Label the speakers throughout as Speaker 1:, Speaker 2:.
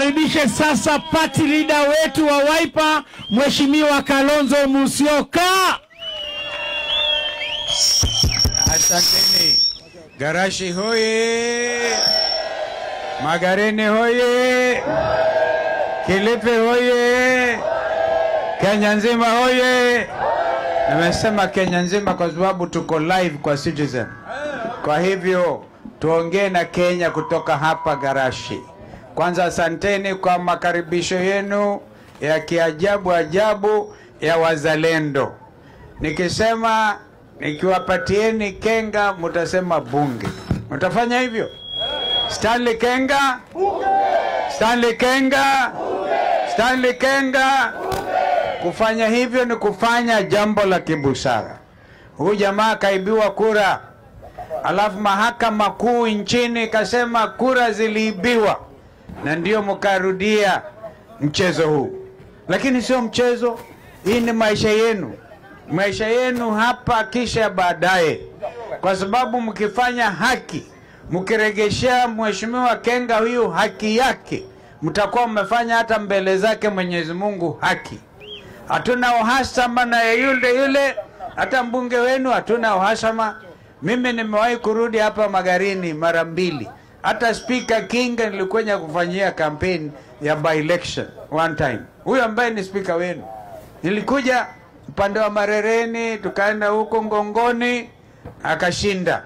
Speaker 1: nimkaribishe sasa party leader wetu wa Wiper, Mheshimiwa Kalonzo Musyoka.
Speaker 2: Asanteni. Garashi hoye, Magareni hoye, Kilifi hoye, Kenya nzima hoye. Nimesema Kenya nzima kwa sababu tuko live kwa Citizen. Kwa hivyo tuongee na Kenya kutoka hapa Garashi. Kwanza asanteni kwa makaribisho yenu ya kiajabu ajabu ya wazalendo. Nikisema nikiwapatieni Kenga mutasema bunge. Mtafanya hivyo? Stanley Kenga? Stanley Kenga? Stanley Kenga? Kufanya hivyo ni kufanya jambo la kibusara. Huyu jamaa kaibiwa kura. Alafu mahakama kuu nchini kasema kura ziliibiwa. Na ndio mkarudia mchezo huu. Lakini sio mchezo. Hii ni maisha yenu. Maisha yenu hapa kisha baadaye. Kwa sababu mkifanya haki, mkiregeshea Mheshimiwa Kenga huyu haki yake, mtakuwa mmefanya hata mbele zake Mwenyezi Mungu haki. Hatuna uhasama na yule, hata mbunge wenu hatuna uhasama. Mimi nimewahi kurudi hapa Magarini mara 2. Hata Speaker Kinga nilikuja kufanyia campaign ya by election one time. Huyo ambaye ni speaker wenu. Nilikuja upande wa Marereni, tukaenda huko Ngongoni, akashinda.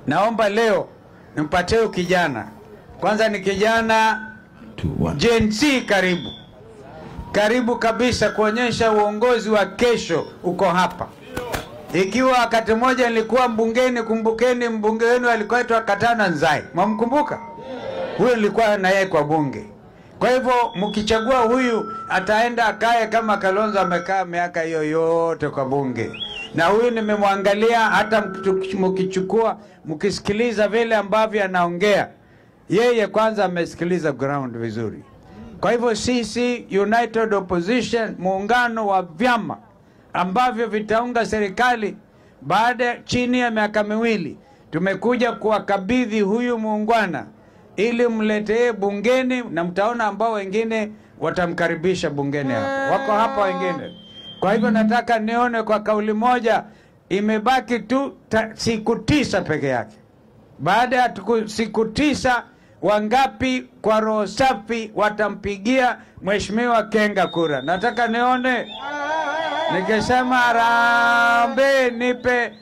Speaker 2: Naomba leo nimpatie kijana. Kwanza ni kijana Gen Z, karibu. Karibu kabisa kuonyesha uongozi wa kesho uko hapa. Ikiwa wakati mmoja nilikuwa mbungeni, kumbukeni mbunge wenu alikuwa aitwa Katana Nzai. Mwamkumbuka? Huyo nilikuwa na yeye kwa bunge. Kwa hivyo mkichagua huyu ataenda akae kama Kalonzo amekaa miaka hiyo yote kwa bunge. Na huyu nimemwangalia hata mkichukua mkisikiliza vile ambavyo anaongea. Yeye kwanza amesikiliza ground vizuri. Kwa hivyo sisi United Opposition, muungano wa vyama ambavyo vitaunga serikali baada chini ya miaka 2, tumekuja kuwakabidhi huyu muungwana ili mletee bungeni, na mtaona ambao wengine watamkaribisha bungeni hapa. Wako hapa wengine. Kwa hivyo nataka nione kwa kauli moja, imebaki tu siku 9 peke yake. Baada ya siku 9, wangapi kwa roho safi watampigia Mheshimiwa Kenga kura? Nataka nione. Nikisema Harambee nipe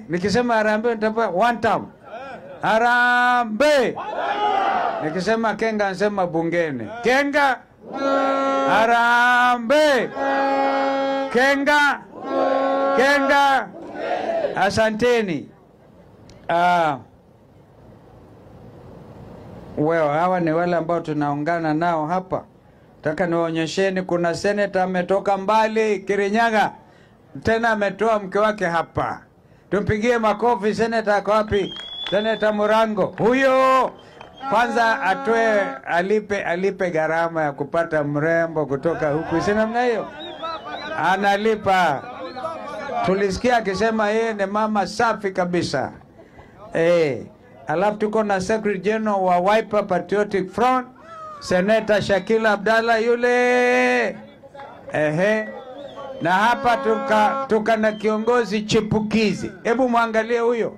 Speaker 2: nikisema Harambee nitapa one time. Harambee. Nikisema Kenga nasema bungeni. Kenga. Harambee. Kenga. Kenga. Asanteni. Hawa ni wale ambao tunaungana nao hapa. Nataka niwaonyesheni, kuna senator ametoka mbali Kirinyaga, tena ametoa mke wake hapa. Tumpigie makofi. Senator ako wapi? Senator Murango. Huyo kwanza atoe, alipe gharama ya kupata mrembo kutoka huku. Si namna hiyo? Analipa. Tulisikia akisema yeye ni mama safi kabisa. Alafu tuko na Secretary General wa Wiper Patriotic Front, Senator Shakila Abdalla yule. Na hapa tuka na kiongozi chipukizi. Hebu muangalie huyo.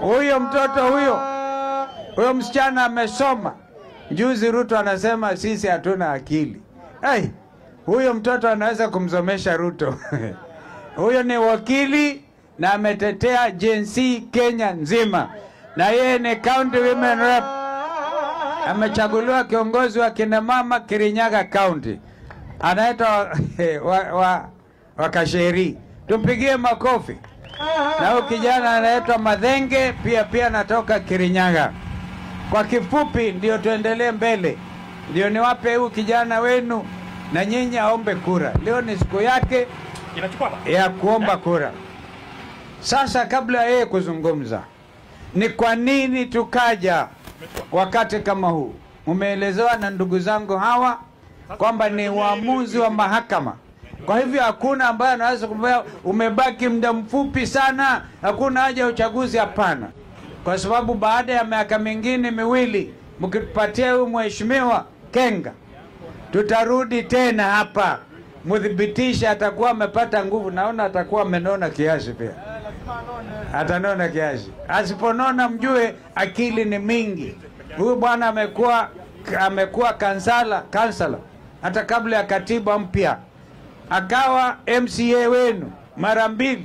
Speaker 2: Huyo mtoto huyo. Huyo msichana amesoma. Juzi Ruto anasema sisi hatuna akili. Huyo mtoto anaweza kumsomesha Ruto. Huyo ni wakili na ametetea Gen Z Kenya nzima. Na yeye ni county women rep. Amechaguliwa kiongozi wa kina mama Kirinyaga County. Anaitwa Wakasheri. Tumpigie makofi. Na huyo kijana anaitwa Madhenge, pia anatoka Kirinyaga. Kwa kifupi ndio tuendelee mbele. Ndio niwape huyu kijana wenu na nyinyi aombe kura. Leo ni siku yake ya kuomba kura. Sasa kabla yeye kuzungumza, ni kwa nini tukaja wakati kama huu? Mumeelezewa na ndugu zangu hawa kwamba ni uamuzi wa mahakama. Kwa hivyo hakuna ambaye anaweza kumwambia umebaki muda mfupi sana, hakuna haja ya uchaguzi. Hapana. Kwa sababu baada ya miaka mingine 2 mkipatia huyu mheshimiwa Kenga, tutarudi tena hapa mudhibitisha atakuwa amepata nguvu. Naona atakuwa amenona kiasi pia. Atanona kiasi. Asiponona mjue akili ni mingi. Huyu bwana amekuwa kansala hata kabla ya katiba mpya. Akawa MCA wenu mara 2.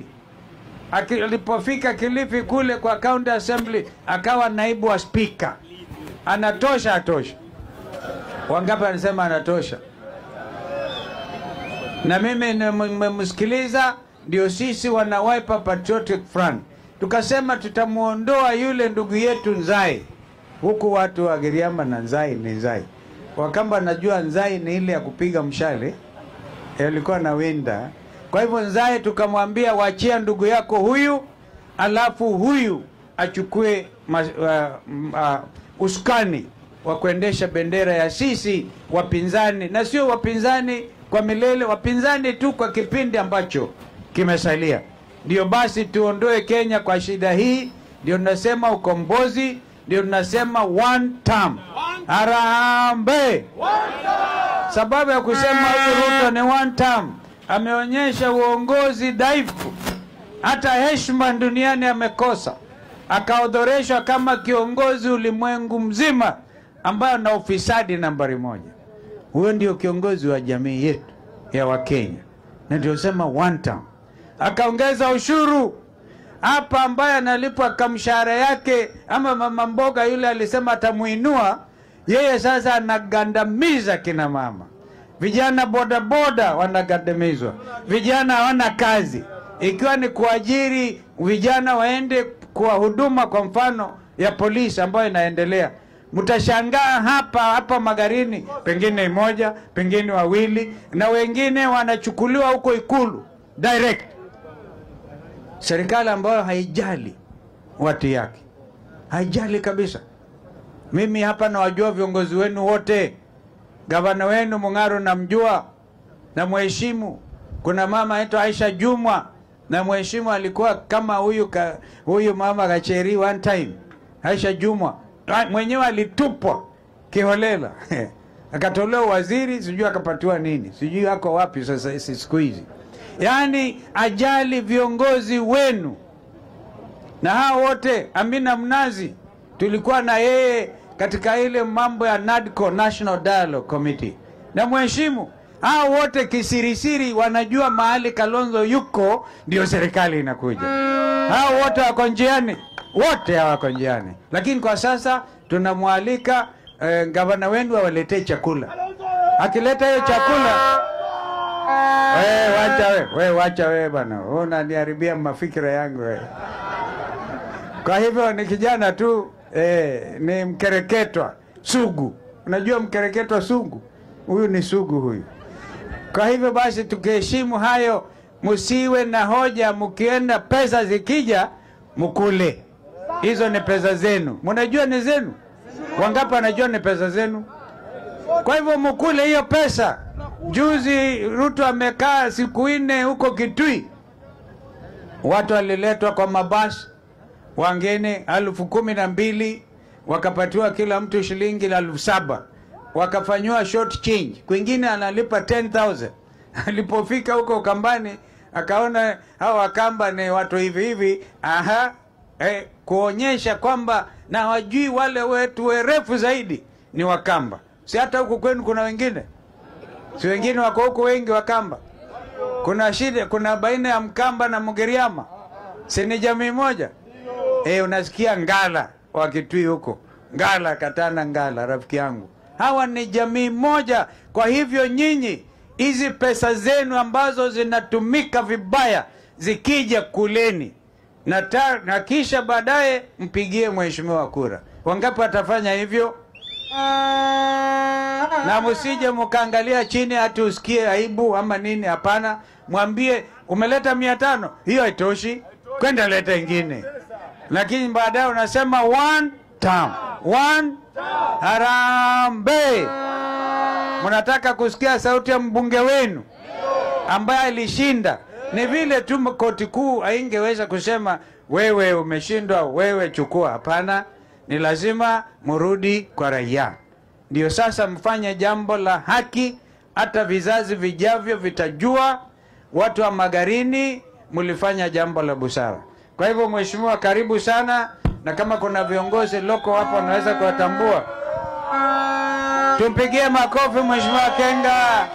Speaker 2: Alipofika Kilifi kule kwa county assembly akawa naibu wa speaker. Anatosha atosha. Wangapi anasema anatosha? Na mimi nimemsikiliza, ndio sisi wana Wiper Patriotic Front tukasema tutamuondoa yule ndugu yetu Nzai. Huku watu wa Giriama na Nzai ni Nzai. Wakamba najua Nzai ni ile ya kupiga mshale. Alikuwa na winda. Kwa hivyo Nzai tukamwambia wachia ndugu yako huyu, alafu huyu achukue usukani wa kuendesha bendera ya sisi wapinzani, na sio wapinzani kwa milele, wapinzani tu kwa kipindi ambacho kimesalia. Ndio basi tuondoe Kenya kwa shida hii. Ndio tunasema ukombozi, ndio tunasema one term. Harambee! Sababu ya kusema Ruto ni one term, ameonyesha uongozi dhaifu, hata heshima duniani amekosa, akaodhoreshwa kama kiongozi ulimwengu mzima ambaye na ufisadi nambari 1. Huyo ndio kiongozi wa jamii yetu ya Wakenya, na ndio sema one term. Akaongeza ushuru hapa ambaye analipwa kamshahara yake, ama mama mboga yule alisema atamuinua yeye, sasa anagandamiza kina mama. Vijana bodaboda wanagandamizwa, vijana hawana kazi, ikiwa ni kuajiri vijana waende kwa huduma kwa mfano ya polisi ambayo inaendelea. Mtashangaa hapa Magarini pengine 1, pengine 2, na wengine wanachukuliwa huko Ikulu direct. Serikali ambayo haijali watu yake, haijali kabisa. Mimi hapa nawajua viongozi wenu wote. Gavana wenu Mung'aro namjua na mheshimu. Kuna mama anaitwa Aisha Jumwa na mheshimu, alikuwa kama huyu mama Gacheri one time. Aisha Jumwa mwenyewe alitupwa kiholela akatolewa waziri, sijui akapatiwa nini, sijui ako wapi sasa siku hizi. Yani ajali viongozi wenu. Na hao wote, Amina Mnazi tulikuwa na yeye katika ile mambo ya NADCO, National Dialogue Committee, na mheshimu. Hao wote kisirisiri wanajua mahali Kalonzo yuko, ndio serikali inakuja. Hao wote wako njiani, wote hawako njiani. Lakini kwa sasa tunamwalika gavana wenu awaletee chakula. Akileta hiyo chakula, wacha wewe bana, unaniharibia mafikira yangu wewe. Kwa hivyo ni kijana tu, ni mkereketwa sugu. Unajua mkereketwa sugu? Huyu ni sugu huyu. Kwa hivyo basi tukiheshimu hayo, msiwe na hoja. Mkienda pesa zikija mkule, hizo ni pesa zenu. Mnajua ni zenu? Wangapi wanajua ni pesa zenu? Kwa hivyo mkule hiyo pesa. Juzi Ruto amekaa siku 4 huko Kitui. Watu waliletwa kwa mabasi, wengine 12,000, wakapatiwa kila mtu shilingi 7,000, wakafanywa short change. Kwingine analipa 10,000. Alipofika huko Ukambani akaona hao Wakamba ni watu hivi, kuonyesha kwamba na wajui wale wetu werefu zaidi ni Wakamba. Si hata huko kwenu kuna wengine? Si wengine wako huko wengi Wakamba? Kuna shida, kuna baina ya Mkamba na Mgiriama. Si ni jamii moja? Unasikia Ngala wakitui huko. Ngala Katana Ngala rafiki yangu. Hawa ni jamii moja. Kwa hivyo nyinyi, hizi pesa zenu ambazo zinatumika vibaya zikija kuleni, na kisha baadaye mpigie mheshimiwa kura. Wangapi watafanya hivyo? Na msije mkaangalia chini hata usikie aibu ama nini. Hapana, mwambie umeleta 500, hiyo haitoshi, kwenda leta ingine. Lakini baadaye unasema one term. Harambee! Mnataka kusikia sauti ya mbunge wenu ambaye alishinda. Ni vile tu koti kuu haingeweza kusema wewe umeshindwa, wewe chukua. Hapana, ni lazima murudi kwa raia. Ndio sasa mfanye jambo la haki, hata vizazi vijavyo vitajua watu wa Magarini mlifanya jambo la busara. Kwa hivyo mheshimiwa, karibu sana, na kama kuna viongozi loko hapa wanaweza kuwatambua, tumpigie makofi mheshimiwa Kenga.